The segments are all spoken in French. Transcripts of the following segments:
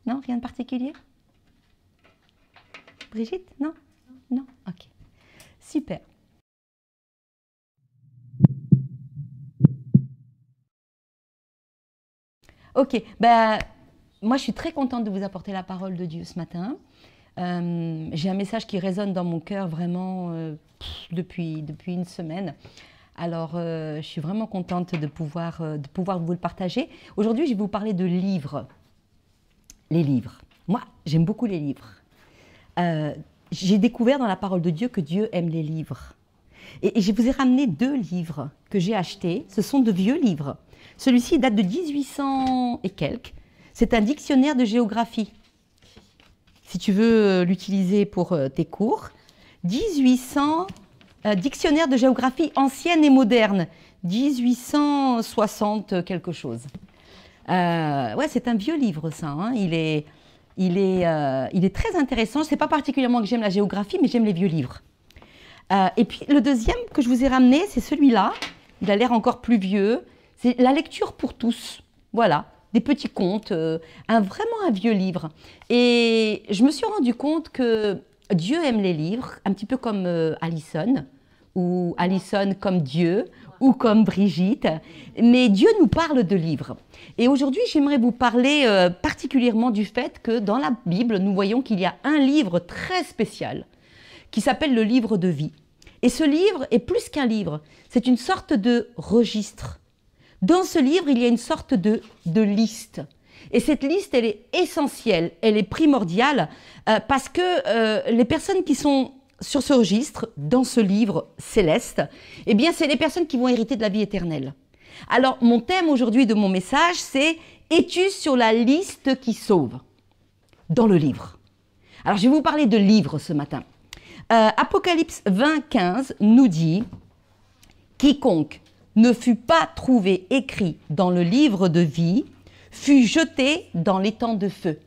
Non, rien de particulier? Brigitte? Non? Non? Ok. Super. Ok, ben, moi je suis très contente de vous apporter la parole de Dieu ce matin. J'ai un message qui résonne dans mon cœur vraiment depuis une semaine. Alors, je suis vraiment contente de pouvoir vous le partager. Aujourd'hui, je vais vous parler de livres. Les livres. Moi, j'aime beaucoup les livres. J'ai découvert dans la parole de Dieu que Dieu aime les livres. Et je vous ai ramené 2 livres que j'ai achetés. Ce sont de vieux livres. Celui-ci date de 1800 et quelques. C'est un dictionnaire de géographie. Si tu veux l'utiliser pour tes cours. 1800, dictionnaire de géographie ancienne et moderne. 1860 quelque chose. Ouais, c'est un vieux livre, ça. Hein. Il est très intéressant. Ce n'est pas particulièrement que j'aime la géographie, mais j'aime les vieux livres. Et puis, le deuxième que je vous ai ramené, c'est celui-là. Il a l'air encore plus vieux. C'est La lecture pour tous. Voilà, des petits contes, vraiment un vieux livre. Et je me suis rendu compte que Dieu aime les livres, un petit peu comme Alison, ou Alison comme Dieu, ou comme Brigitte. Mais Dieu nous parle de livres. Et aujourd'hui, j'aimerais vous parler particulièrement du fait que dans la Bible, nous voyons qu'il y a un livre très spécial qui s'appelle le livre de vie. Et ce livre est plus qu'un livre, c'est une sorte de registre. Dans ce livre, il y a une sorte de liste. Et cette liste, elle est essentielle, elle est primordiale, parce que les personnes qui sont sur ce registre, dans ce livre céleste, eh bien, c'est les personnes qui vont hériter de la vie éternelle. Alors, mon thème aujourd'hui de mon message, c'est « Es-tu sur la liste qui sauve ?» dans le livre. Alors, je vais vous parler de livres ce matin. Apocalypse 20, 15 nous dit « Quiconque ne fut pas trouvé écrit dans le livre de vie fut jeté dans l'étang de feu. »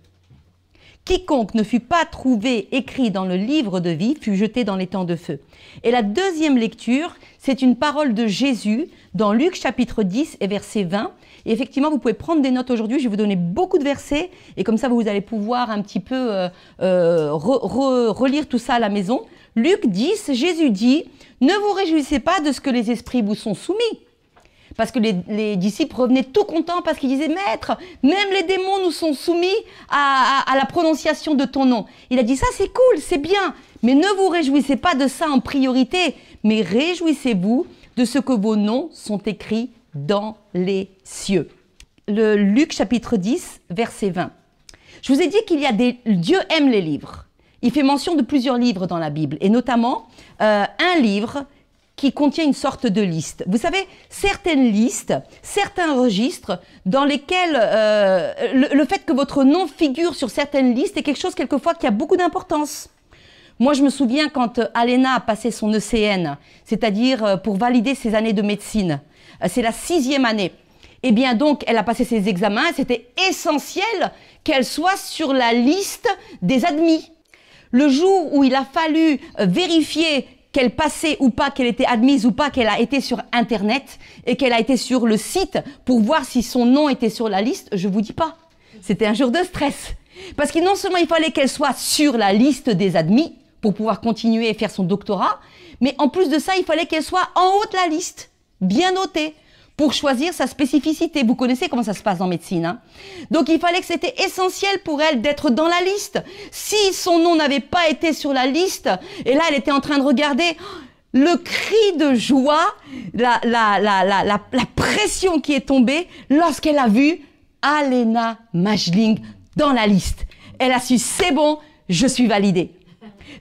Quiconque ne fut pas trouvé écrit dans le livre de vie fut jeté dans l'étang de feu. Et la deuxième lecture, c'est une parole de Jésus dans Luc chapitre 10 et verset 20. Et effectivement, vous pouvez prendre des notes aujourd'hui, je vais vous donner beaucoup de versets et comme ça, vous allez pouvoir un petit peu relire tout ça à la maison. Luc 10, Jésus dit « Ne vous réjouissez pas de ce que les esprits vous sont soumis. » Parce que les disciples revenaient tout contents parce qu'ils disaient « Maître, même les démons nous sont soumis à la prononciation de ton nom. » Il a dit « Ça, c'est cool, c'est bien, mais ne vous réjouissez pas de ça en priorité, mais réjouissez-vous de ce que vos noms sont écrits dans les cieux. » Le Luc chapitre 10, verset 20. Je vous ai dit qu'il y a Dieu aime les livres. Il fait mention de plusieurs livres dans la Bible, et notamment un livre qui contient une sorte de liste. Vous savez, certaines listes, certains registres dans lesquels le fait que votre nom figure sur certaines listes est quelque chose quelquefois qui a beaucoup d'importance. Moi, je me souviens quand Alena a passé son ECN, c'est-à-dire pour valider ses années de médecine. C'est la 6e année. Eh bien donc, elle a passé ses examens, c'était essentiel qu'elle soit sur la liste des admis. Le jour où il a fallu vérifier qu'elle passait ou pas, qu'elle était admise ou pas, qu'elle a été sur Internet et qu'elle a été sur le site pour voir si son nom était sur la liste, je vous dis pas. C'était un jour de stress. Parce que non seulement il fallait qu'elle soit sur la liste des admis pour pouvoir continuer et faire son doctorat, mais en plus de ça, il fallait qu'elle soit en haut de la liste, bien notée, pour choisir sa spécificité. Vous connaissez comment ça se passe en médecine, hein? Donc il fallait que c'était essentiel pour elle d'être dans la liste. Si son nom n'avait pas été sur la liste, et là elle était en train de regarder, le cri de joie, la pression qui est tombée lorsqu'elle a vu Alena Majling dans la liste. Elle a su, c'est bon, je suis validée.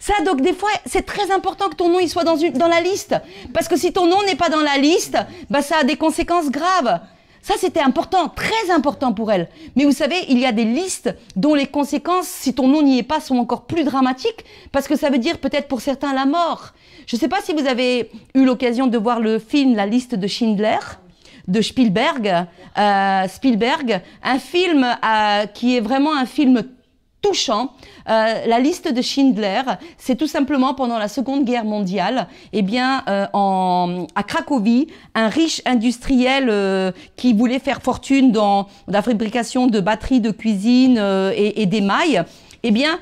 Ça, donc des fois, c'est très important que ton nom il soit dans la liste. Parce que si ton nom n'est pas dans la liste, bah, ça a des conséquences graves. Ça, c'était important, très important pour elle. Mais vous savez, il y a des listes dont les conséquences, si ton nom n'y est pas, sont encore plus dramatiques. Parce que ça veut dire peut-être pour certains la mort. Je ne sais pas si vous avez eu l'occasion de voir le film La liste de Schindler de Spielberg. Un film qui est vraiment un film touchant. La liste de Schindler, c'est tout simplement pendant la Seconde Guerre mondiale, eh bien, à Cracovie, un riche industriel qui voulait faire fortune dans la fabrication de batteries de cuisine et d'émail, eh bien,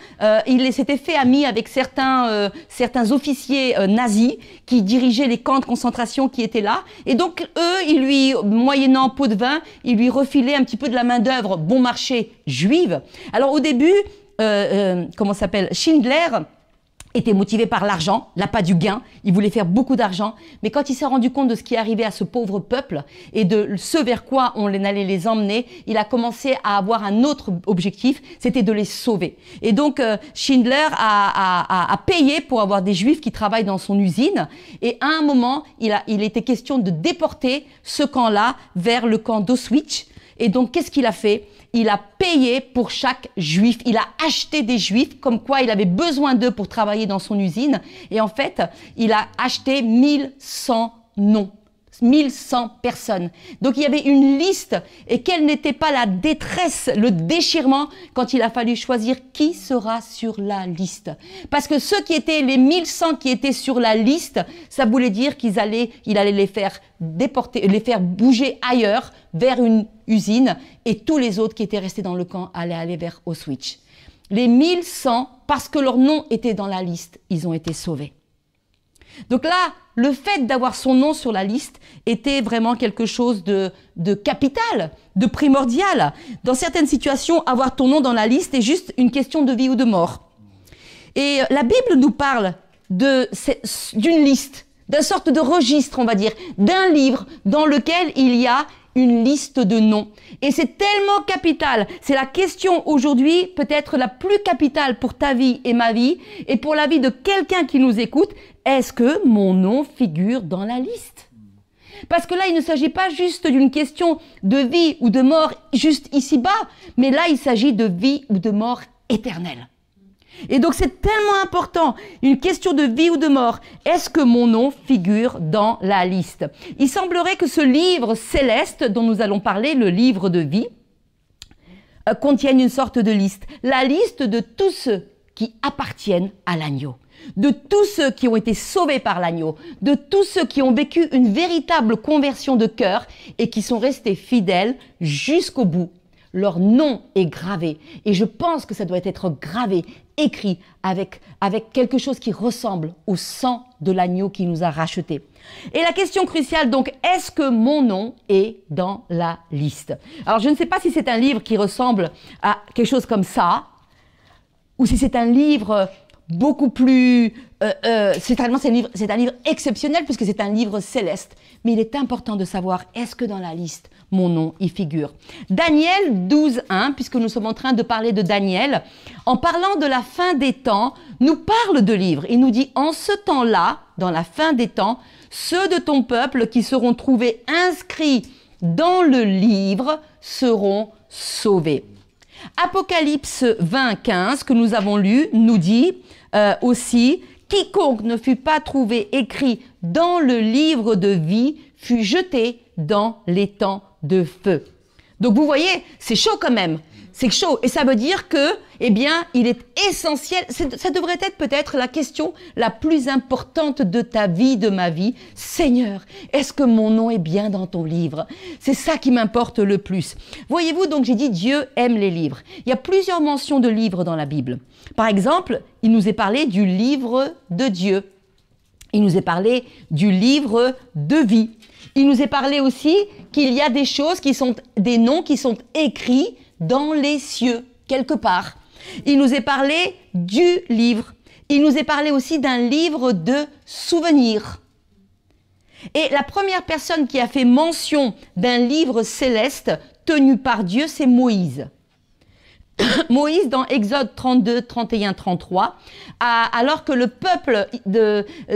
il s'était fait ami avec certains officiers nazis qui dirigeaient les camps de concentration qui étaient là. Et donc, eux, ils lui, moyennant pot de vin, ils lui refilaient un petit peu de la main-d'œuvre bon marché juive. Alors, au début, comment s'appelle, Schindler était motivé par l'argent, l'appât du gain, il voulait faire beaucoup d'argent, mais quand il s'est rendu compte de ce qui arrivait à ce pauvre peuple et de ce vers quoi on allait les emmener, il a commencé à avoir un autre objectif, c'était de les sauver. Et donc Schindler a payé pour avoir des Juifs qui travaillent dans son usine, et à un moment, il était question de déporter ce camp-là vers le camp d'Auschwitz. Et donc, qu'est-ce qu'il a fait? Il a payé pour chaque juif, il a acheté des juifs, comme quoi il avait besoin d'eux pour travailler dans son usine. Et en fait, il a acheté 1100 noms, 1100 personnes. Donc il y avait une liste, et quelle n'était pas la détresse, le déchirement, quand il a fallu choisir qui sera sur la liste. Parce que ceux qui étaient, les 1100 qui étaient sur la liste, ça voulait dire il allait les faire déporter, les faire bouger ailleurs, vers une usine, et tous les autres qui étaient restés dans le camp allaient aller vers Auschwitz. Les 1100, parce que leur nom était dans la liste, ils ont été sauvés. Donc là, le fait d'avoir son nom sur la liste était vraiment quelque chose de capital, de primordial. Dans certaines situations, avoir ton nom dans la liste est juste une question de vie ou de mort. Et la Bible nous parle d'une liste, d'une sorte de registre, on va dire, d'un livre dans lequel il y a une liste de noms. Et c'est tellement capital. C'est la question aujourd'hui peut-être la plus capitale pour ta vie et ma vie, et pour la vie de quelqu'un qui nous écoute. Est-ce que mon nom figure dans la liste? Parce que là, il ne s'agit pas juste d'une question de vie ou de mort juste ici-bas, mais là, il s'agit de vie ou de mort éternelle. Et donc c'est tellement important, une question de vie ou de mort. Est-ce que mon nom figure dans la liste? Il semblerait que ce livre céleste dont nous allons parler, le livre de vie, contienne une sorte de liste. La liste de tous ceux qui appartiennent à l'agneau, de tous ceux qui ont été sauvés par l'agneau, de tous ceux qui ont vécu une véritable conversion de cœur et qui sont restés fidèles jusqu'au bout. Leur nom est gravé, et je pense que ça doit être gravé, écrit avec quelque chose qui ressemble au sang de l'agneau qui nous a rachetés. Et la question cruciale donc, est-ce que mon nom est dans la liste? Alors je ne sais pas si c'est un livre qui ressemble à quelque chose comme ça, ou si c'est un livre beaucoup plus... c'est un livre exceptionnel puisque c'est un livre céleste. Mais il est important de savoir, est-ce que dans la liste, mon nom y figure? Daniel 12:1, puisque nous sommes en train de parler de Daniel, en parlant de la fin des temps, nous parle de livres. Il nous dit, en ce temps-là, dans la fin des temps, ceux de ton peuple qui seront trouvés inscrits dans le livre seront sauvés. Apocalypse 20:15, que nous avons lu, nous dit aussi, quiconque ne fut pas trouvé écrit dans le livre de vie fut jeté dans l'étang de feu. Donc vous voyez, c'est chaud quand même. C'est chaud. Et ça veut dire que, eh bien, il est essentiel. Ça devrait être peut-être la question la plus importante de ta vie, de ma vie. Seigneur, est-ce que mon nom est bien dans ton livre? C'est ça qui m'importe le plus. Voyez-vous, donc j'ai dit Dieu aime les livres. Il y a plusieurs mentions de livres dans la Bible. Par exemple, il nous est parlé du livre de Dieu. Il nous est parlé du livre de vie. Il nous est parlé aussi qu'il y a des choses qui sont, des noms qui sont écrits dans les cieux, quelque part. Il nous est parlé du livre. Il nous est parlé aussi d'un livre de souvenirs. Et la première personne qui a fait mention d'un livre céleste tenu par Dieu, c'est Moïse. Moïse, dans Exode 32, 31, 33, alors que le peuple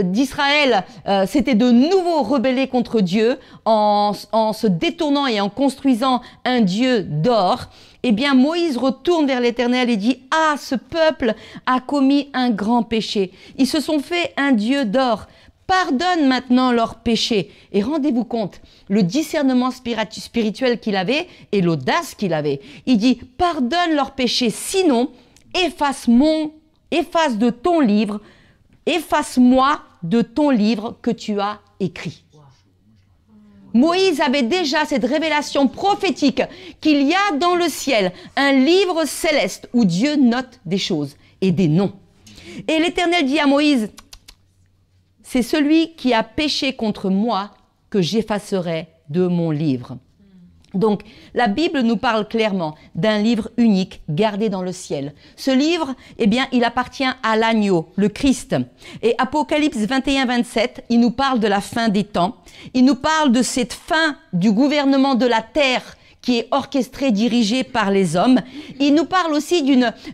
d'Israël s'était de nouveau rebellé contre Dieu en se détournant et en construisant un dieu d'or, eh bien Moïse retourne vers l'Éternel et dit « Ah, ce peuple a commis un grand péché. Ils se sont fait un dieu d'or. Pardonne maintenant leurs péchés. » Et rendez-vous compte, le discernement spirituel qu'il avait et l'audace qu'il avait. Il dit, pardonne leurs péchés, sinon, efface de ton livre, efface-moi de ton livre que tu as écrit. Moïse avait déjà cette révélation prophétique qu'il y a dans le ciel un livre céleste où Dieu note des choses et des noms. Et l'Éternel dit à Moïse, c'est celui qui a péché contre moi que j'effacerai de mon livre. Donc, la Bible nous parle clairement d'un livre unique gardé dans le ciel. Ce livre, eh bien, il appartient à l'agneau, le Christ. Et Apocalypse 21-27, il nous parle de la fin des temps. Il nous parle de cette fin du gouvernement de la terre qui est orchestré, dirigé par les hommes. Il nous parle aussi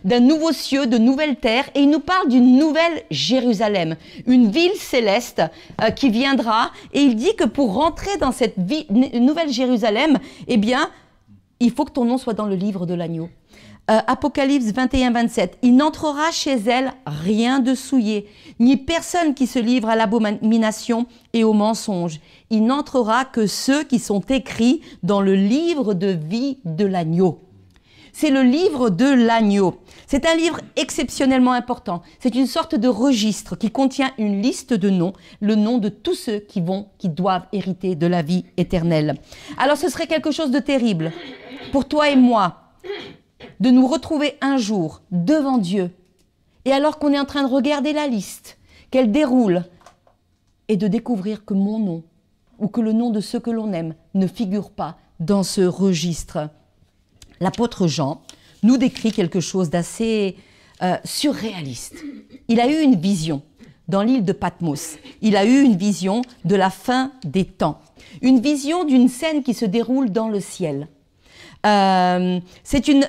d'un nouveau cieux, de nouvelles terres, et il nous parle d'une nouvelle Jérusalem, une ville céleste qui viendra. Et il dit que pour rentrer dans cette nouvelle Jérusalem, eh bien, il faut que ton nom soit dans le livre de l'agneau. Apocalypse 21-27, il n'entrera chez elle rien de souillé, ni personne qui se livre à l'abomination et au mensonge. Il n'entrera que ceux qui sont écrits dans le livre de vie de l'agneau. C'est le livre de l'agneau. C'est un livre exceptionnellement important. C'est une sorte de registre qui contient une liste de noms, le nom de tous ceux qui doivent hériter de la vie éternelle. Alors ce serait quelque chose de terrible pour toi et moi, de nous retrouver un jour devant Dieu, et alors qu'on est en train de regarder la liste, qu'elle déroule, et de découvrir que mon nom, ou que le nom de ceux que l'on aime, ne figure pas dans ce registre. L'apôtre Jean nous décrit quelque chose d'assez surréaliste. Il a eu une vision dans l'île de Patmos. Il a eu une vision de la fin des temps. Une vision d'une scène qui se déroule dans le ciel. C'est une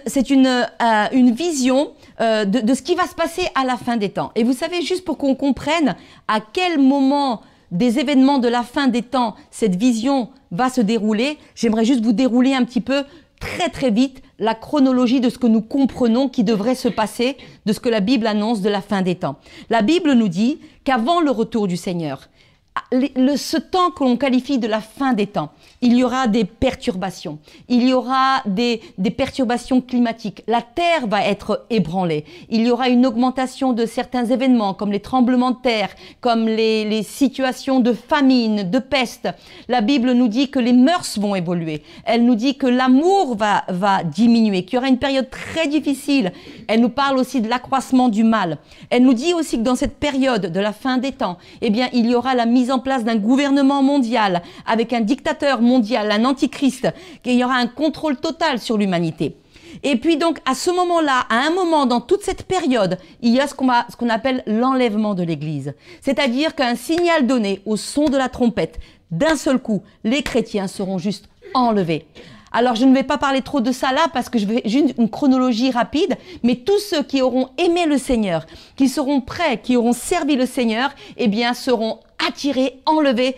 vision de ce qui va se passer à la fin des temps. Et vous savez, juste pour qu'on comprenne à quel moment des événements de la fin des temps cette vision va se dérouler, j'aimerais juste vous dérouler un petit peu, très très vite, la chronologie de ce que nous comprenons qui devrait se passer, de ce que la Bible annonce de la fin des temps. La Bible nous dit qu'avant le retour du Seigneur, ce temps que l'on qualifie de la fin des temps, il y aura des perturbations, il y aura des perturbations climatiques, la terre va être ébranlée, il y aura une augmentation de certains événements comme les tremblements de terre, comme les situations de famine, de peste. La Bible nous dit que les mœurs vont évoluer, elle nous dit que l'amour va diminuer, qu'il y aura une période très difficile. Elle nous parle aussi de l'accroissement du mal. Elle nous dit aussi que dans cette période de la fin des temps, eh bien, il y aura la mise en place d'un gouvernement mondial avec un dictateur mondial, un antichrist, qu'il y aura un contrôle total sur l'humanité. Et puis donc, à ce moment-là, à un moment dans toute cette période, il y a ce qu'on appelle l'enlèvement de l'Église. C'est-à-dire qu'un signal donné au son de la trompette, d'un seul coup, les chrétiens seront juste enlevés. Alors, je ne vais pas parler trop de ça là parce que je vais juste une chronologie rapide, mais tous ceux qui auront aimé le Seigneur, qui seront prêts, qui auront servi le Seigneur, eh bien, seront attirés, enlevés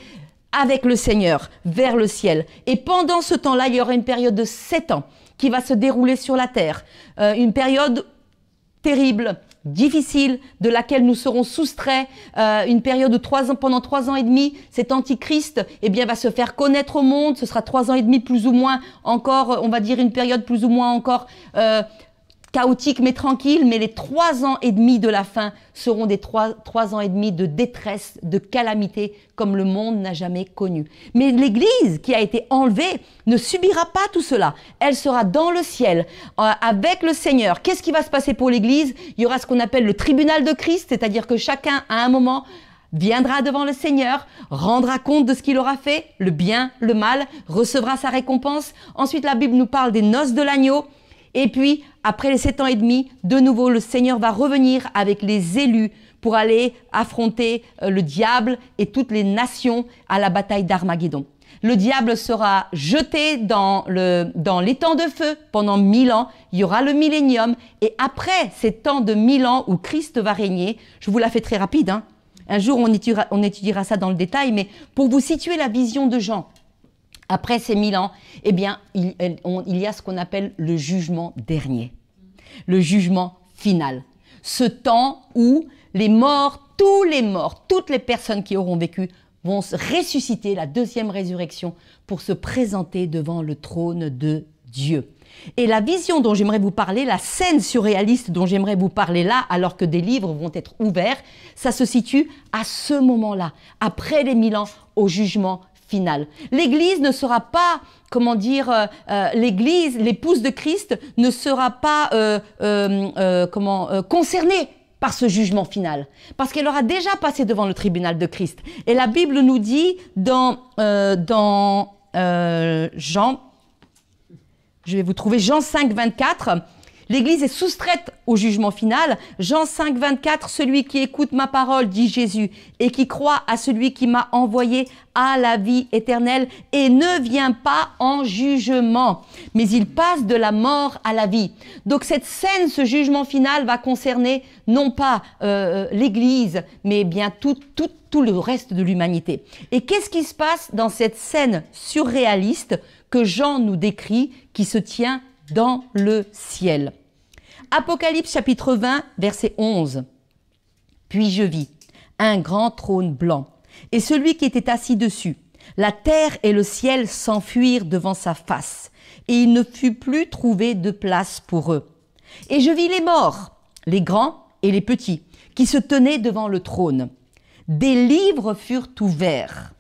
avec le Seigneur vers le ciel. Et pendant ce temps-là, il y aura une période de 7 ans qui va se dérouler sur la terre. Une période terrible, difficile, de laquelle nous serons soustraits, une période de 3 ans, pendant 3 ans et demi, cet antichrist, eh bien, va se faire connaître au monde. Ce sera 3 ans et demi plus ou moins encore, on va dire une période plus ou moins encore chaotique mais tranquille, mais les 3 ans et demi de la fin seront des 3 ans et demi de détresse, de calamité, comme le monde n'a jamais connu. Mais l'Église qui a été enlevée ne subira pas tout cela. Elle sera dans le ciel, avec le Seigneur. Qu'est-ce qui va se passer pour l'Église? Il y aura ce qu'on appelle le tribunal de Christ, c'est-à-dire que chacun, à un moment, viendra devant le Seigneur, rendra compte de ce qu'il aura fait, le bien, le mal, recevra sa récompense. Ensuite, la Bible nous parle des noces de l'agneau. Et puis, après les 7 ans et demi, de nouveau, le Seigneur va revenir avec les élus pour aller affronter le diable et toutes les nations à la bataille d'Armageddon. Le diable sera jeté dans l'étang de feu pendant 1000 ans. Il y aura le millénium. Et après ces temps de 1000 ans où Christ va régner, je vous la fais très rapide, hein. Un jour, on étudiera ça dans le détail, mais pour vous situer la vision de Jean, après ces 1000 ans, eh bien, il y a ce qu'on appelle le jugement dernier, le jugement final. Ce temps où les morts, tous les morts, toutes les personnes qui auront vécu vont se ressusciter, la deuxième résurrection, pour se présenter devant le trône de Dieu. Et la vision dont j'aimerais vous parler, la scène surréaliste dont j'aimerais vous parler là, alors que des livres vont être ouverts, ça se situe à ce moment-là, après les 1000 ans, au jugement final. L'Église ne sera pas, comment dire, l'Église, l'épouse de Christ, ne sera pas concernée par ce jugement final, parce qu'elle aura déjà passé devant le tribunal de Christ. Et la Bible nous dit dans Jean, je vais vous trouver Jean 5, 24, l'Église est soustraite au jugement final. Jean 5, 24, celui qui écoute ma parole, dit Jésus, et qui croit à celui qui m'a envoyé a la vie éternelle et ne vient pas en jugement, mais il passe de la mort à la vie. Donc cette scène, ce jugement final va concerner non pas l'Église, mais bien tout le reste de l'humanité. Et qu'est-ce qui se passe dans cette scène surréaliste que Jean nous décrit, qui se tient dans le ciel? Apocalypse chapitre 20, verset 11. Puis je vis un grand trône blanc, et celui qui était assis dessus. La terre et le ciel s'enfuirent devant sa face, et il ne fut plus trouvé de place pour eux. Et je vis les morts, les grands et les petits, qui se tenaient devant le trône. Des livres furent ouverts.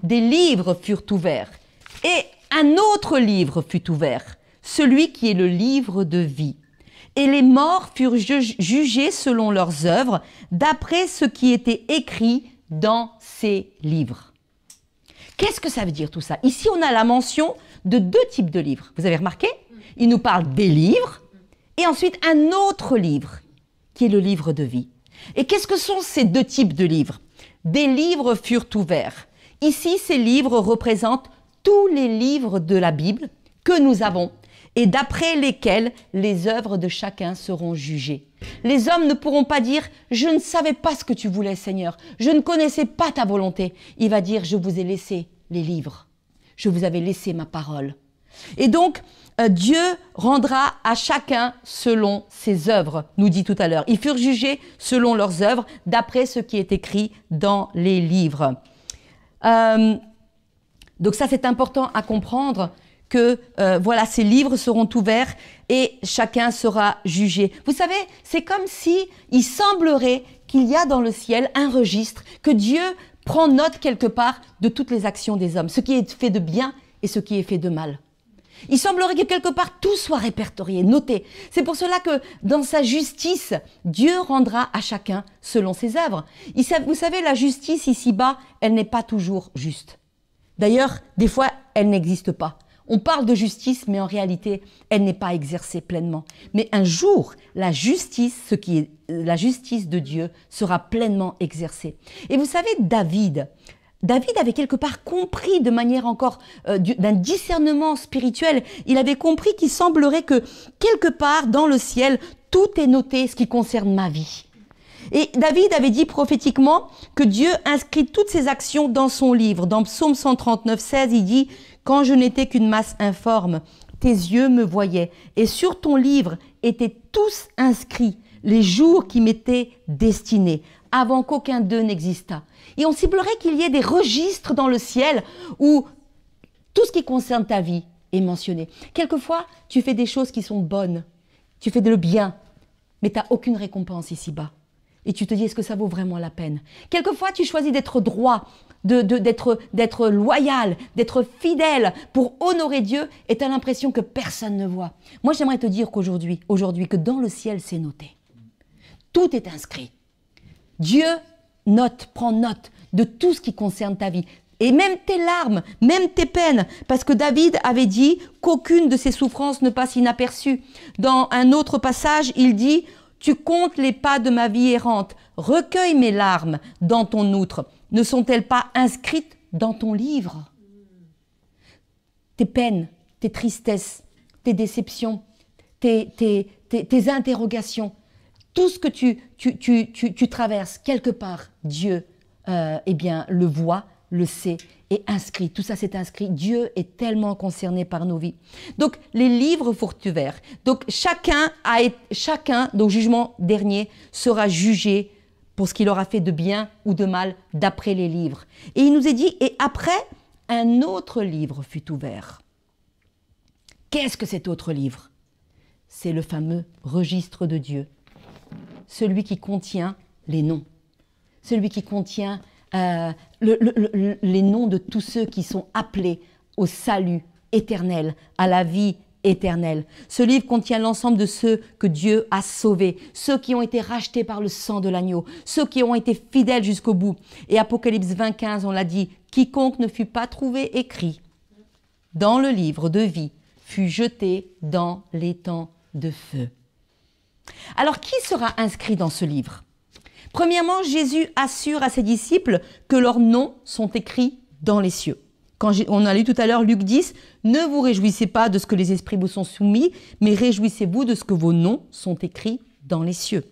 Des livres furent ouverts. Et un autre livre fut ouvert, celui qui est le livre de vie. Et les morts furent jugés selon leurs œuvres, d'après ce qui était écrit dans ces livres. Qu'est-ce que ça veut dire tout ça? Ici, on a la mention de 2 types de livres. Vous avez remarqué? Il nous parle des livres et ensuite un autre livre, qui est le livre de vie. Et qu'est-ce que sont ces 2 types de livres? Des livres furent ouverts. Ici, ces livres représentent tous les livres de la Bible que nous avons et d'après lesquels les œuvres de chacun seront jugées. Les hommes ne pourront pas dire « Je ne savais pas ce que tu voulais, Seigneur. Je ne connaissais pas ta volonté. » Il va dire « Je vous ai laissé les livres. Je vous avais laissé ma parole. » Et donc, Dieu rendra à chacun selon ses œuvres, nous dit tout à l'heure. Ils furent jugés selon leurs œuvres, d'après ce qui est écrit dans les livres. Donc ça, c'est important à comprendre que voilà, ces livres seront ouverts et chacun sera jugé. Vous savez, c'est comme si il semblerait qu'il y a dans le ciel un registre, que Dieu prend note quelque part de toutes les actions des hommes, ce qui est fait de bien et ce qui est fait de mal. Il semblerait que quelque part tout soit répertorié, noté. C'est pour cela que dans sa justice, Dieu rendra à chacun selon ses œuvres. Vous savez, la justice ici-bas, elle n'est pas toujours juste. D'ailleurs, des fois, elle n'existe pas. On parle de justice, mais en réalité, elle n'est pas exercée pleinement. Mais un jour, la justice, ce qui est la justice de Dieu, sera pleinement exercée. Et vous savez, David avait quelque part compris de manière encore d'un discernement spirituel. Il avait compris qu'il semblerait que quelque part dans le ciel, tout est noté ce qui concerne ma vie. Et David avait dit prophétiquement que Dieu inscrit toutes ses actions dans son livre. Dans Psaume 139, 16, il dit « Quand je n'étais qu'une masse informe, tes yeux me voyaient, et sur ton livre étaient tous inscrits les jours qui m'étaient destinés, avant qu'aucun d'eux n'existât. » Et on semblerait qu'il y ait des registres dans le ciel où tout ce qui concerne ta vie est mentionné. Quelquefois, tu fais des choses qui sont bonnes, tu fais le bien, mais tu n'as aucune récompense ici-bas. Et tu te dis, est-ce que ça vaut vraiment la peine? Quelquefois, tu choisis d'être droit, d'être loyal, d'être fidèle pour honorer Dieu et tu as l'impression que personne ne voit. Moi, j'aimerais te dire qu'aujourd'hui, que dans le ciel, c'est noté. Tout est inscrit. Dieu prend note de tout ce qui concerne ta vie. Et même tes larmes, même tes peines. Parce que David avait dit qu'aucune de ses souffrances ne passe inaperçue. Dans un autre passage, il dit « Tu comptes les pas de ma vie errante. Recueille mes larmes dans ton outre. Ne sont-elles pas inscrites dans ton livre ?» Tes peines, tes tristesses, tes déceptions, tes interrogations, tout ce que tu traverses, quelque part, Dieu le voit, le sait, est inscrit. Tout ça, c'est inscrit. Dieu est tellement concerné par nos vies. Donc, les livres furent ouverts. Donc, chacun, au jugement dernier, sera jugé pour ce qu'il aura fait de bien ou de mal d'après les livres. Et il nous est dit, et après, un autre livre fut ouvert. Qu'est-ce que cet autre livre? C'est le fameux registre de Dieu, celui qui contient les noms, celui qui contient les noms de tous ceux qui sont appelés au salut éternel, à la vie éternelle. Ce livre contient l'ensemble de ceux que Dieu a sauvés, ceux qui ont été rachetés par le sang de l'agneau, ceux qui ont été fidèles jusqu'au bout. Et Apocalypse 20:15, on l'a dit, quiconque ne fut pas trouvé écrit dans le livre de vie fut jeté dans l'étang de feu. Alors, qui sera inscrit dans ce livre? Premièrement, Jésus assure à ses disciples que leurs noms sont écrits dans les cieux. Quand on a lu tout à l'heure Luc 10, « Ne vous réjouissez pas de ce que les esprits vous sont soumis, mais réjouissez-vous de ce que vos noms sont écrits dans les cieux. »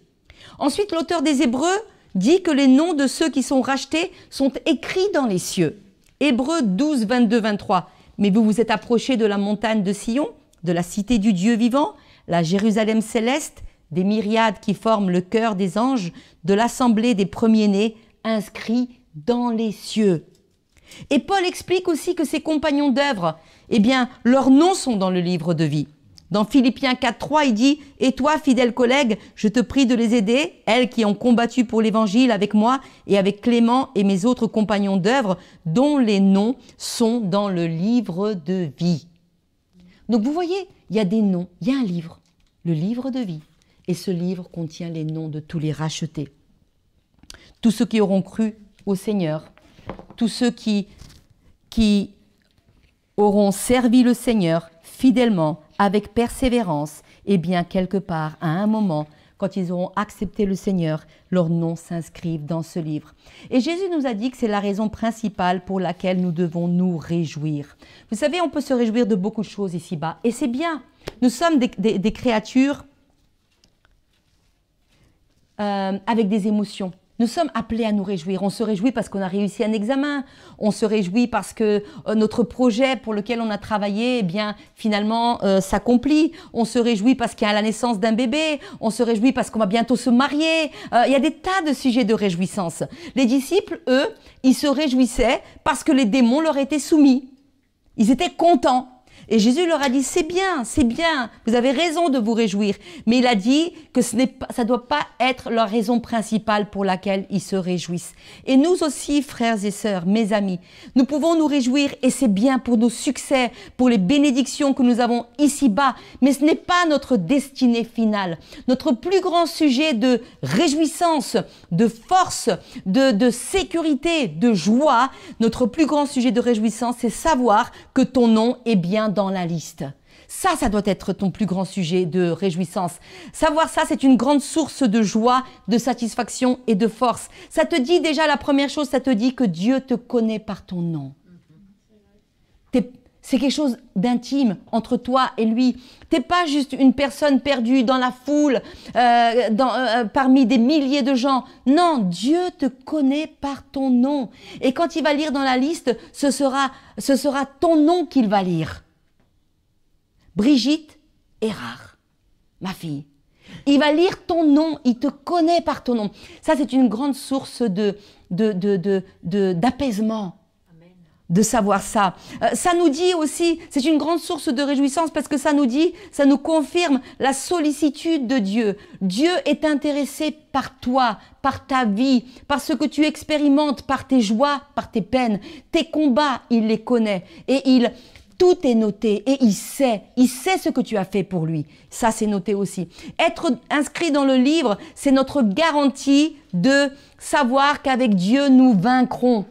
Ensuite, l'auteur des Hébreux dit que les noms de ceux qui sont rachetés sont écrits dans les cieux. Hébreux 12, 22, 23. « Mais vous vous êtes approchés de la montagne de Sion, de la cité du Dieu vivant, la Jérusalem céleste, des myriades qui forment le cœur des anges, de l'assemblée des premiers-nés inscrits dans les cieux. » Et Paul explique aussi que ses compagnons d'œuvre, eh bien, leurs noms sont dans le livre de vie. Dans Philippiens 4:3, il dit « Et toi, fidèle collègue, je te prie de les aider, elles qui ont combattu pour l'évangile avec moi et avec Clément et mes autres compagnons d'œuvre, dont les noms sont dans le livre de vie. » Donc vous voyez, il y a des noms, il y a un livre, le livre de vie. Et ce livre contient les noms de tous les rachetés. Tous ceux qui auront cru au Seigneur, tous ceux qui auront servi le Seigneur fidèlement, avec persévérance, et bien quelque part, à un moment, quand ils auront accepté le Seigneur, leurs noms s'inscrivent dans ce livre. Et Jésus nous a dit que c'est la raison principale pour laquelle nous devons nous réjouir. Vous savez, on peut se réjouir de beaucoup de choses ici-bas, et c'est bien. Nous sommes des créatures avec des émotions. Nous sommes appelés à nous réjouir. On se réjouit parce qu'on a réussi un examen. On se réjouit parce que notre projet pour lequel on a travaillé, eh bien, finalement, s'accomplit. On se réjouit parce qu'il y a la naissance d'un bébé. On se réjouit parce qu'on va bientôt se marier. Il y a des tas de sujets de réjouissance. Les disciples, eux, ils se réjouissaient parce que les démons leur étaient soumis. Ils étaient contents. Et Jésus leur a dit, c'est bien, vous avez raison de vous réjouir. Mais il a dit que ça ne doit pas être leur raison principale pour laquelle ils se réjouissent. Et nous aussi, frères et sœurs, mes amis, nous pouvons nous réjouir et c'est bien pour nos succès, pour les bénédictions que nous avons ici-bas. Mais ce n'est pas notre destinée finale. Notre plus grand sujet de réjouissance, de force, de sécurité, de joie, notre plus grand sujet de réjouissance, c'est savoir que ton nom est bien dans la liste. Ça doit être ton plus grand sujet de réjouissance. Savoir ça, c'est une grande source de joie, de satisfaction et de force. Ça te dit déjà, la première chose, ça te dit que Dieu te connaît par ton nom. C'est quelque chose d'intime entre toi et lui. T'es pas juste une personne perdue dans la foule, parmi des milliers de gens. Non, Dieu te connaît par ton nom. Et quand il va lire dans la liste, ce sera ton nom qu'il va lire. Brigitte Erard, ma fille. Il va lire ton nom, il te connaît par ton nom. Ça, c'est une grande source d'apaisement. De savoir ça. Ça nous dit aussi, c'est une grande source de réjouissance parce que ça nous confirme la sollicitude de Dieu. Dieu est intéressé par toi, par ta vie, par ce que tu expérimentes, par tes joies, par tes peines. Tes combats, il les connaît et tout est noté et il sait ce que tu as fait pour lui. Ça, c'est noté aussi. Être inscrit dans le livre, c'est notre garantie de savoir qu'avec Dieu, nous vaincrons.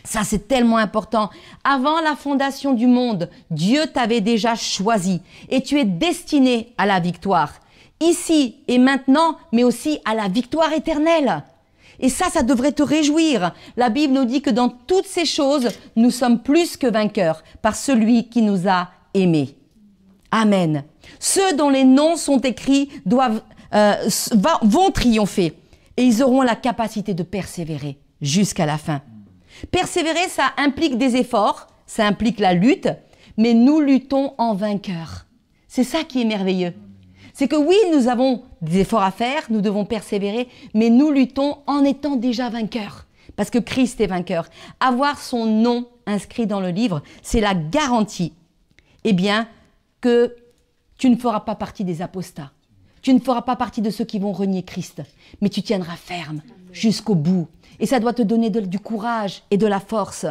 Ça, c'est tellement important. Avant la fondation du monde, Dieu t'avait déjà choisi et tu es destiné à la victoire. Ici et maintenant, mais aussi à la victoire éternelle. Et ça devrait te réjouir. La Bible nous dit que dans toutes ces choses, nous sommes plus que vainqueurs par celui qui nous a aimés. Amen. Ceux dont les noms sont écrits vont triompher et ils auront la capacité de persévérer jusqu'à la fin. Persévérer, ça implique des efforts, ça implique la lutte, mais nous luttons en vainqueurs. C'est ça qui est merveilleux. C'est que oui, nous avons des efforts à faire, nous devons persévérer, mais nous luttons en étant déjà vainqueurs. Parce que Christ est vainqueur. Avoir son nom inscrit dans le livre, c'est la garantie, eh bien, que tu ne feras pas partie des apostats. Tu ne feras pas partie de ceux qui vont renier Christ, mais tu tiendras ferme jusqu'au bout. Et ça doit te donner du courage et de la force.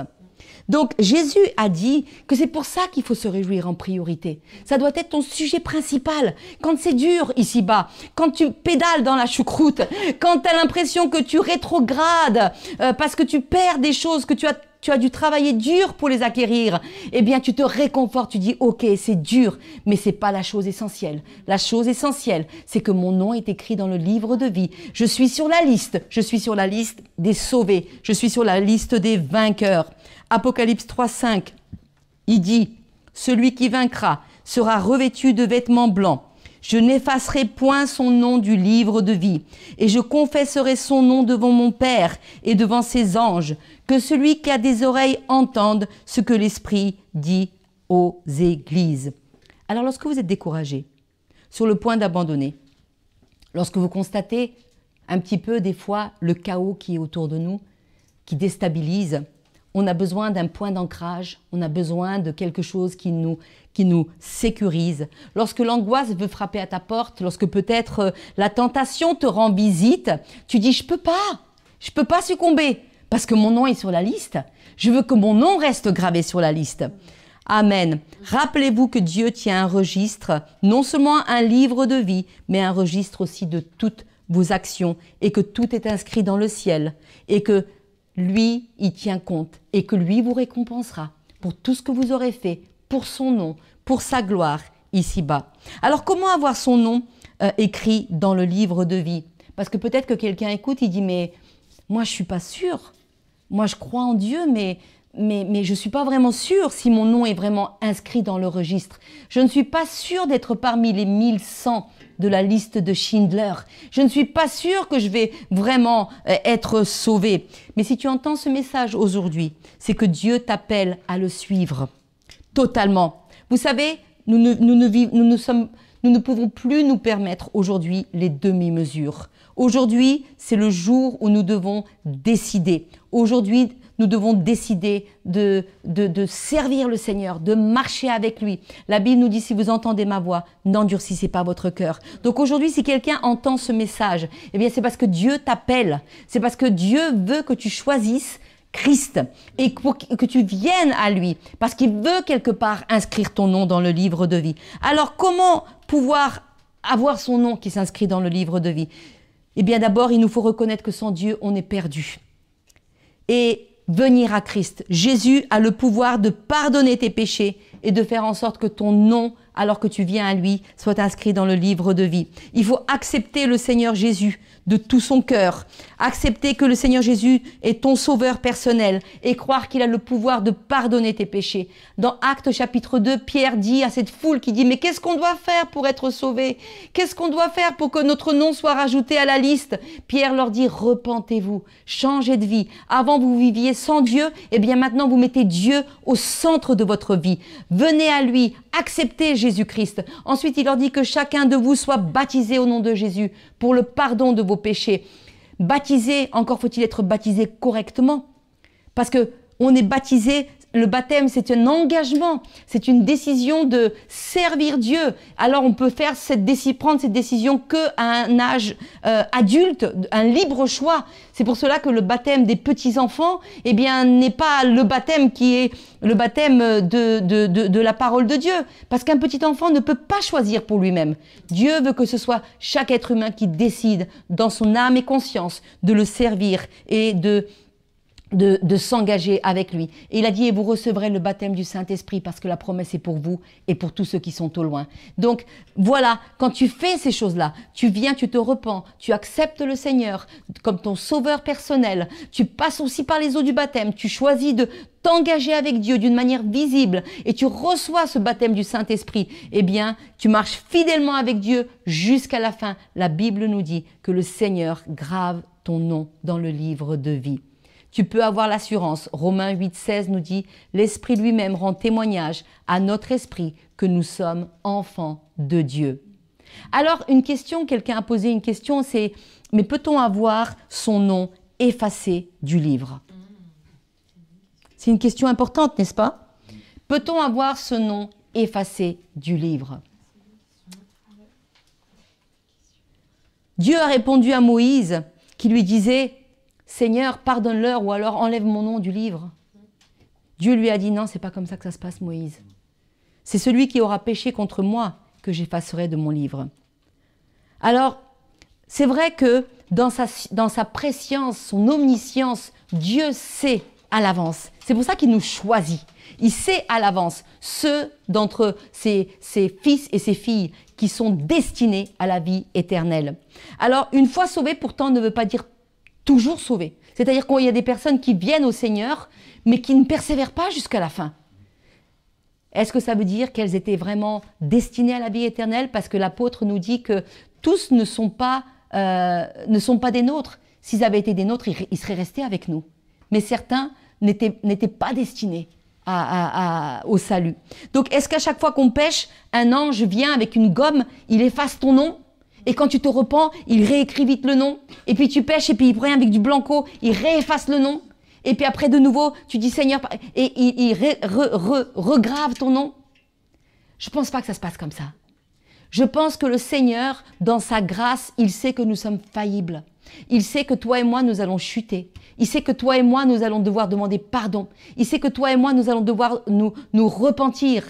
Donc Jésus a dit que c'est pour ça qu'il faut se réjouir en priorité. Ça doit être ton sujet principal. Quand c'est dur ici-bas, quand tu pédales dans la choucroute, quand tu as l'impression que tu rétrogrades parce que tu perds des choses que tu as dû travailler dur pour les acquérir, eh bien tu te réconfortes, tu dis ok c'est dur, mais c'est pas la chose essentielle. La chose essentielle, c'est que mon nom est écrit dans le livre de vie. Je suis sur la liste des sauvés, je suis sur la liste des vainqueurs. Apocalypse 3,5, il dit « Celui qui vaincra sera revêtu de vêtements blancs. Je n'effacerai point son nom du livre de vie, et je confesserai son nom devant mon Père et devant ses anges. Que celui qui a des oreilles entende ce que l'Esprit dit aux églises. » Alors lorsque vous êtes découragé, sur le point d'abandonner, lorsque vous constatez un petit peu des fois le chaos qui est autour de nous, qui déstabilise, on a besoin d'un point d'ancrage, on a besoin de quelque chose qui nous sécurise. Lorsque l'angoisse veut frapper à ta porte, lorsque peut-être la tentation te rend visite, tu dis « je peux pas succomber parce que mon nom est sur la liste. Je veux que mon nom reste gravé sur la liste. » Amen. Rappelez-vous que Dieu tient un registre, non seulement un livre de vie, mais un registre aussi de toutes vos actions et que tout est inscrit dans le ciel et que lui, il tient compte et que lui vous récompensera pour tout ce que vous aurez fait, pour son nom, pour sa gloire ici-bas. Alors, comment avoir son nom écrit dans le livre de vie? Parce que peut-être que quelqu'un écoute, il dit, mais moi, je ne suis pas sûr. Moi, je crois en Dieu, mais je ne suis pas vraiment sûr si mon nom est vraiment inscrit dans le registre. Je ne suis pas sûr d'être parmi les 1100 de la liste de Schindler. Je ne suis pas sûre que je vais vraiment être sauvé. Mais si tu entends ce message aujourd'hui, c'est que Dieu t'appelle à le suivre totalement. Vous savez, nous ne pouvons plus nous permettre aujourd'hui les demi-mesures. Aujourd'hui, c'est le jour où nous devons décider. Aujourd'hui, nous devons décider de servir le Seigneur, de marcher avec lui. La Bible nous dit, si vous entendez ma voix, n'endurcissez pas votre cœur. Donc aujourd'hui, si quelqu'un entend ce message, eh bien c'est parce que Dieu t'appelle. C'est parce que Dieu veut que tu choisisses Christ et que tu viennes à lui. Parce qu'il veut quelque part inscrire ton nom dans le livre de vie. Alors comment pouvoir avoir son nom qui s'inscrit dans le livre de vie? Eh bien d'abord, il nous faut reconnaître que sans Dieu, on est perdu. Et venir à Christ. Jésus a le pouvoir de pardonner tes péchés et de faire en sorte que ton nom, alors que tu viens à lui, soit inscrit dans le livre de vie. Il faut accepter le Seigneur Jésus de tout son cœur. Accepter que le Seigneur Jésus est ton sauveur personnel et croire qu'il a le pouvoir de pardonner tes péchés. Dans Actes chapitre 2, Pierre dit à cette foule qui dit « Mais qu'est-ce qu'on doit faire pour être sauvé? Qu'est-ce qu'on doit faire pour que notre nom soit rajouté à la liste ?» Pierre leur dit « Repentez-vous, changez de vie. Avant vous viviez sans Dieu, et bien maintenant vous mettez Dieu au centre de votre vie. Venez à lui, acceptez Jésus-Christ. » Ensuite, il leur dit que chacun de vous soit baptisé au nom de Jésus pour le pardon de vos péchés. Baptisé, encore faut-il être baptisé correctement. Parce que on est baptisé, le baptême c'est un engagement, c'est une décision de servir Dieu. Alors on peut faire prendre cette décision qu'à un âge adulte, un libre choix. C'est pour cela que le baptême des petits-enfants, eh bien, n'est pas le baptême qui est le baptême de la parole de Dieu. Parce qu'un petit enfant ne peut pas choisir pour lui-même. Dieu veut que ce soit chaque être humain qui décide dans son âme et conscience de le servir et de s'engager avec lui. Et il a dit, et vous recevrez le baptême du Saint-Esprit parce que la promesse est pour vous et pour tous ceux qui sont au loin. Donc voilà, quand tu fais ces choses-là, tu viens, tu te repens, tu acceptes le Seigneur comme ton sauveur personnel, tu passes aussi par les eaux du baptême, tu choisis de t'engager avec Dieu d'une manière visible et tu reçois ce baptême du Saint-Esprit, eh bien, tu marches fidèlement avec Dieu jusqu'à la fin. La Bible nous dit que le Seigneur grave ton nom dans le livre de vie. Tu peux avoir l'assurance. Romains 8,16 nous dit « L'Esprit lui-même rend témoignage à notre esprit que nous sommes enfants de Dieu. » Alors, quelqu'un a posé une question, c'est « Mais peut-on avoir son nom effacé du livre ?» C'est une question importante, n'est-ce pas? Peut-on avoir ce nom effacés du livre. Dieu a répondu à Moïse qui lui disait « Seigneur, pardonne-leur ou alors enlève mon nom du livre. » Dieu lui a dit « Non, c'est pas comme ça que ça se passe, Moïse. C'est celui qui aura péché contre moi que j'effacerai de mon livre. » Alors, c'est vrai que dans sa préscience, son omniscience, Dieu sait à l'avance. C'est pour ça qu'il nous choisit. Il sait à l'avance ceux d'entre ses fils et ses filles qui sont destinés à la vie éternelle. Alors, une fois sauvé, pourtant, ne veut pas dire toujours sauvé. C'est-à-dire qu'il y a des personnes qui viennent au Seigneur, mais qui ne persévèrent pas jusqu'à la fin. Est-ce que ça veut dire qu'elles étaient vraiment destinées à la vie éternelle? Parce que l'apôtre nous dit que tous ne sont pas des nôtres. S'ils avaient été des nôtres, ils seraient restés avec nous. Mais certains n'étaient pas destinés au salut. Donc, est-ce qu'à chaque fois qu'on pêche, un ange vient avec une gomme, il efface ton nom? Et quand tu te repens, il réécrit vite le nom. Et puis tu pêches et puis il prend avec du blanco, il réefface le nom. Et puis après, de nouveau, tu dis Seigneur, et il regrave ton nom. Je ne pense pas que ça se passe comme ça. Je pense que le Seigneur, dans sa grâce, il sait que nous sommes faillibles. Il sait que toi et moi, nous allons chuter. Il sait que toi et moi, nous allons devoir demander pardon. Il sait que toi et moi, nous allons devoir nous repentir.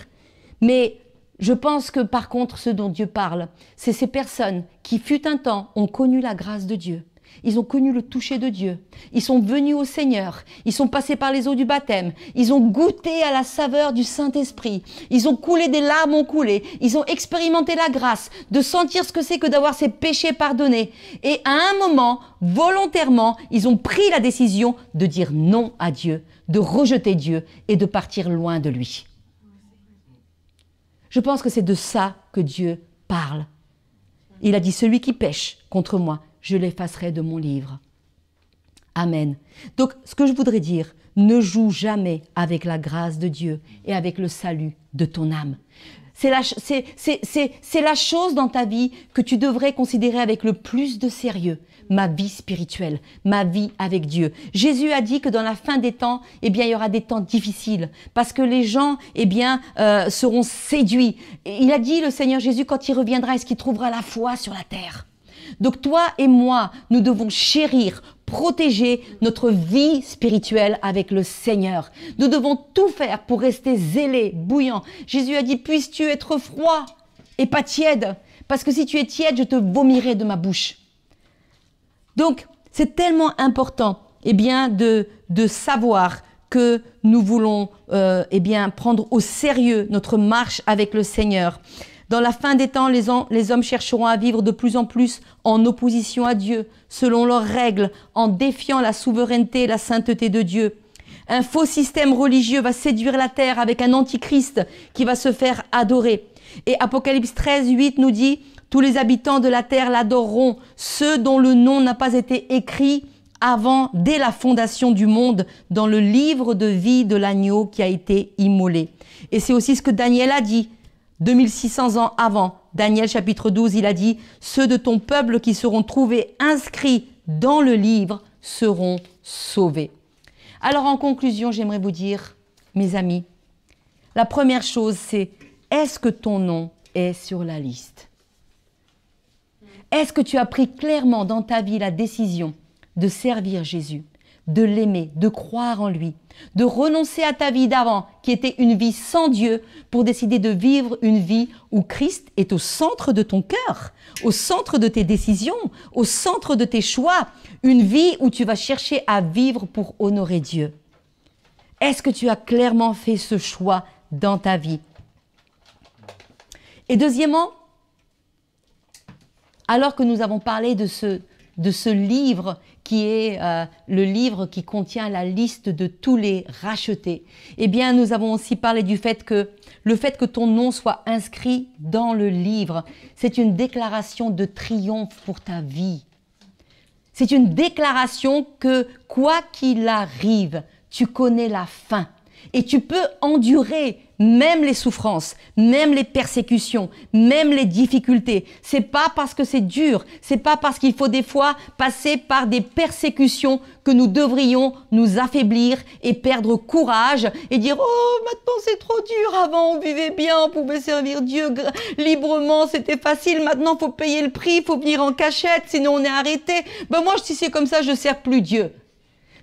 Mais je pense que par contre, ce dont Dieu parle, c'est ces personnes qui, fut un temps, ont connu la grâce de Dieu. Ils ont connu le toucher de Dieu. Ils sont venus au Seigneur. Ils sont passés par les eaux du baptême. Ils ont goûté à la saveur du Saint-Esprit. Ils ont coulé, des larmes ont coulé. Ils ont expérimenté la grâce de sentir ce que c'est que d'avoir ses péchés pardonnés. Et à un moment, volontairement, ils ont pris la décision de dire non à Dieu, de rejeter Dieu et de partir loin de lui. Je pense que c'est de ça que Dieu parle. Il a dit, celui qui pêche contre moi, je l'effacerai de mon livre. Amen. Donc, ce que je voudrais dire, ne joue jamais avec la grâce de Dieu et avec le salut de ton âme. C'est la chose dans ta vie que tu devrais considérer avec le plus de sérieux. Ma vie spirituelle, ma vie avec Dieu. Jésus a dit que dans la fin des temps, eh bien, il y aura des temps difficiles parce que les gens, eh bien, seront séduits. Et il a dit, le Seigneur Jésus, quand il reviendra, est-ce qu'il trouvera la foi sur la terre? Donc toi et moi, nous devons chérir, protéger notre vie spirituelle avec le Seigneur. Nous devons tout faire pour rester zélés, bouillants. Jésus a dit, puisses-tu être froid et pas tiède? Parce que si tu es tiède, je te vomirai de ma bouche. Donc, c'est tellement important eh bien, de savoir que nous voulons eh bien, prendre au sérieux notre marche avec le Seigneur. Dans la fin des temps, les hommes chercheront à vivre de plus en plus en opposition à Dieu, selon leurs règles, en défiant la souveraineté et la sainteté de Dieu. Un faux système religieux va séduire la terre avec un antichrist qui va se faire adorer. Et Apocalypse 13, 8 nous dit « Tous les habitants de la terre l'adoreront, ceux dont le nom n'a pas été écrit avant, dès la fondation du monde, dans le livre de vie de l'agneau qui a été immolé. » Et c'est aussi ce que Daniel a dit. 2600 ans avant, Daniel chapitre 12, il a dit « Ceux de ton peuple qui seront trouvés inscrits dans le livre seront sauvés. » Alors en conclusion, j'aimerais vous dire, mes amis, la première chose c'est, est-ce que ton nom est sur la liste? Est-ce que tu as pris clairement dans ta vie la décision de servir Jésus, de l'aimer, de croire en lui, de renoncer à ta vie d'avant, qui était une vie sans Dieu, pour décider de vivre une vie où Christ est au centre de ton cœur, au centre de tes décisions, au centre de tes choix, une vie où tu vas chercher à vivre pour honorer Dieu. Est-ce que tu as clairement fait ce choix dans ta vie? Et deuxièmement, alors que nous avons parlé de ce livre qui est le livre qui contient la liste de tous les rachetés, eh bien, nous avons aussi parlé du fait que ton nom soit inscrit dans le livre, c'est une déclaration de triomphe pour ta vie. C'est une déclaration que, quoi qu'il arrive, tu connais la fin. Et tu peux endurer même les souffrances, même les persécutions, même les difficultés. C'est pas parce que c'est dur, c'est pas parce qu'il faut des fois passer par des persécutions que nous devrions nous affaiblir et perdre courage et dire « Oh, maintenant c'est trop dur, avant on vivait bien, on pouvait servir Dieu librement, c'était facile, maintenant il faut payer le prix, il faut venir en cachette, sinon on est arrêté. Ben moi, si c'est comme ça, je ne sers plus Dieu. »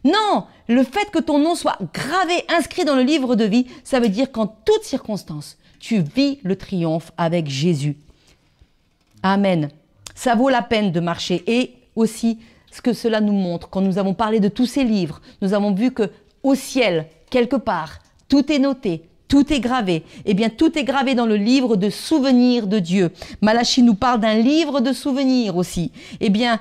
Non, le fait que ton nom soit gravé, inscrit dans le livre de vie, ça veut dire qu'en toutes circonstances, tu vis le triomphe avec Jésus. Amen. Ça vaut la peine de marcher. Et aussi, ce que cela nous montre, quand nous avons parlé de tous ces livres, nous avons vu que au ciel, quelque part, tout est noté, tout est gravé. Eh bien, tout est gravé dans le livre de souvenirs de Dieu. Malachie nous parle d'un livre de souvenirs aussi. Eh bien,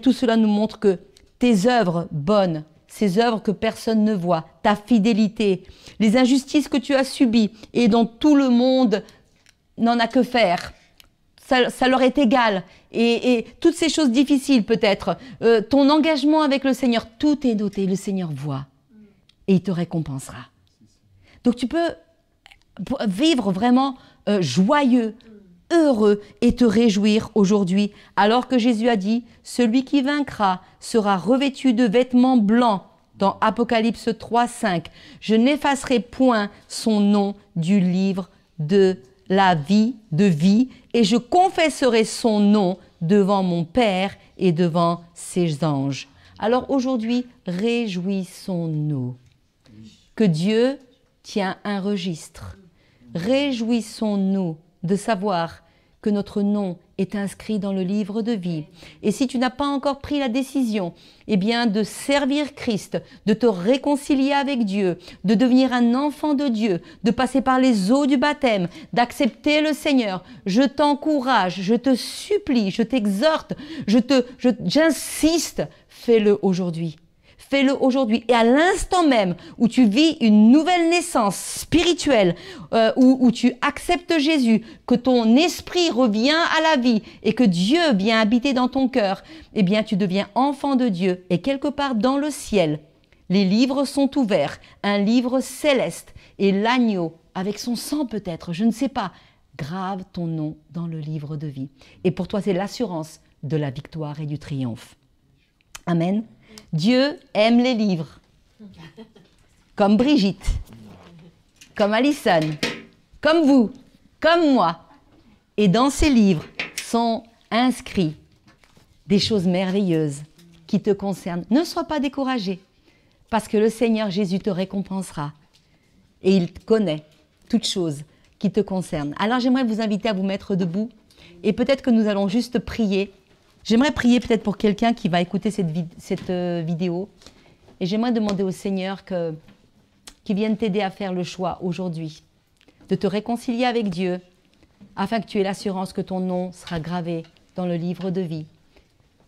tout cela nous montre que tes œuvres bonnes, ces œuvres que personne ne voit, ta fidélité, les injustices que tu as subies et dont tout le monde n'en a que faire, ça leur est égal. Et toutes ces choses difficiles peut-être, ton engagement avec le Seigneur, tout est noté, le Seigneur voit et il te récompensera. Donc tu peux vivre vraiment joyeux, heureux et te réjouir aujourd'hui, alors que Jésus a dit « Celui qui vaincra sera revêtu de vêtements blancs » dans Apocalypse 3, 5. « Je n'effacerai point son nom du livre de la vie, et je confesserai son nom devant mon Père et devant ses anges. » Alors aujourd'hui, réjouissons-nous que Dieu tient un registre. Réjouissons-nous de savoir que notre nom est inscrit dans le livre de vie. Et si tu n'as pas encore pris la décision, eh bien, de servir Christ, de te réconcilier avec Dieu, de devenir un enfant de Dieu, de passer par les eaux du baptême, d'accepter le Seigneur, je t'encourage, je te supplie, je t'exhorte, j'insiste, fais-le aujourd'hui. Fais-le aujourd'hui. Et à l'instant même où tu vis une nouvelle naissance spirituelle, où tu acceptes Jésus, que ton esprit revient à la vie et que Dieu vient habiter dans ton cœur, eh bien tu deviens enfant de Dieu. Et quelque part dans le ciel, les livres sont ouverts, un livre céleste. Et l'agneau, avec son sang peut-être, je ne sais pas, grave ton nom dans le livre de vie. Et pour toi, c'est l'assurance de la victoire et du triomphe. Amen. Dieu aime les livres, comme Brigitte, comme Alison, comme vous, comme moi. Et dans ces livres sont inscrits des choses merveilleuses qui te concernent. Ne sois pas découragé, parce que le Seigneur Jésus te récompensera. Et il connaît toutes choses qui te concernent. Alors j'aimerais vous inviter à vous mettre debout, et peut-être que nous allons juste prier. J'aimerais prier peut-être pour quelqu'un qui va écouter cette vidéo. Et j'aimerais demander au Seigneur qu'il vienne t'aider à faire le choix aujourd'hui, de te réconcilier avec Dieu, afin que tu aies l'assurance que ton nom sera gravé dans le livre de vie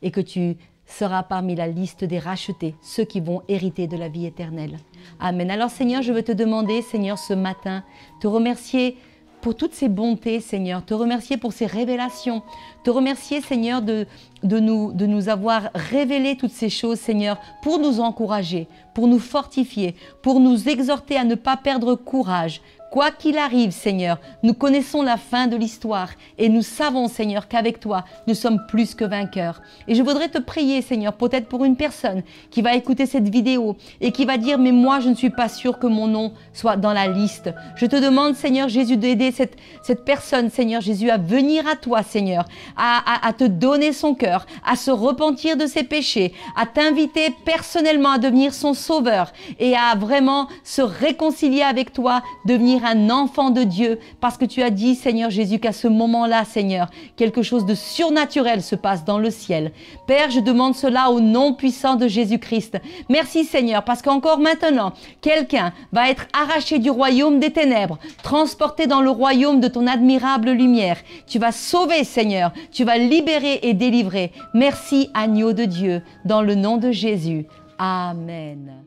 et que tu seras parmi la liste des rachetés, ceux qui vont hériter de la vie éternelle. Amen. Alors Seigneur, je veux te demander, Seigneur, ce matin, te remercier pour toutes ces bontés, Seigneur, te remercier pour ces révélations, te remercier, Seigneur, de nous avoir révélé toutes ces choses, Seigneur, pour nous encourager, pour nous fortifier, pour nous exhorter à ne pas perdre courage. Quoi qu'il arrive, Seigneur, nous connaissons la fin de l'histoire et nous savons, Seigneur, qu'avec toi, nous sommes plus que vainqueurs. Et je voudrais te prier, Seigneur, peut-être pour une personne qui va écouter cette vidéo et qui va dire « Mais moi, je ne suis pas sûr que mon nom soit dans la liste. » Je te demande, Seigneur Jésus, d'aider cette personne, Seigneur Jésus, à venir à toi, Seigneur, à te donner son cœur, à se repentir de ses péchés, à t'inviter personnellement à devenir son sauveur et à vraiment se réconcilier avec toi, devenir un enfant de Dieu, parce que tu as dit, Seigneur Jésus, qu'à ce moment-là, Seigneur, quelque chose de surnaturel se passe dans le ciel. Père, je demande cela au nom puissant de Jésus-Christ. Merci, Seigneur, parce qu'encore maintenant, quelqu'un va être arraché du royaume des ténèbres, transporté dans le royaume de ton admirable lumière. Tu vas sauver, Seigneur, tu vas libérer et délivrer. Merci, agneau de Dieu, dans le nom de Jésus. Amen.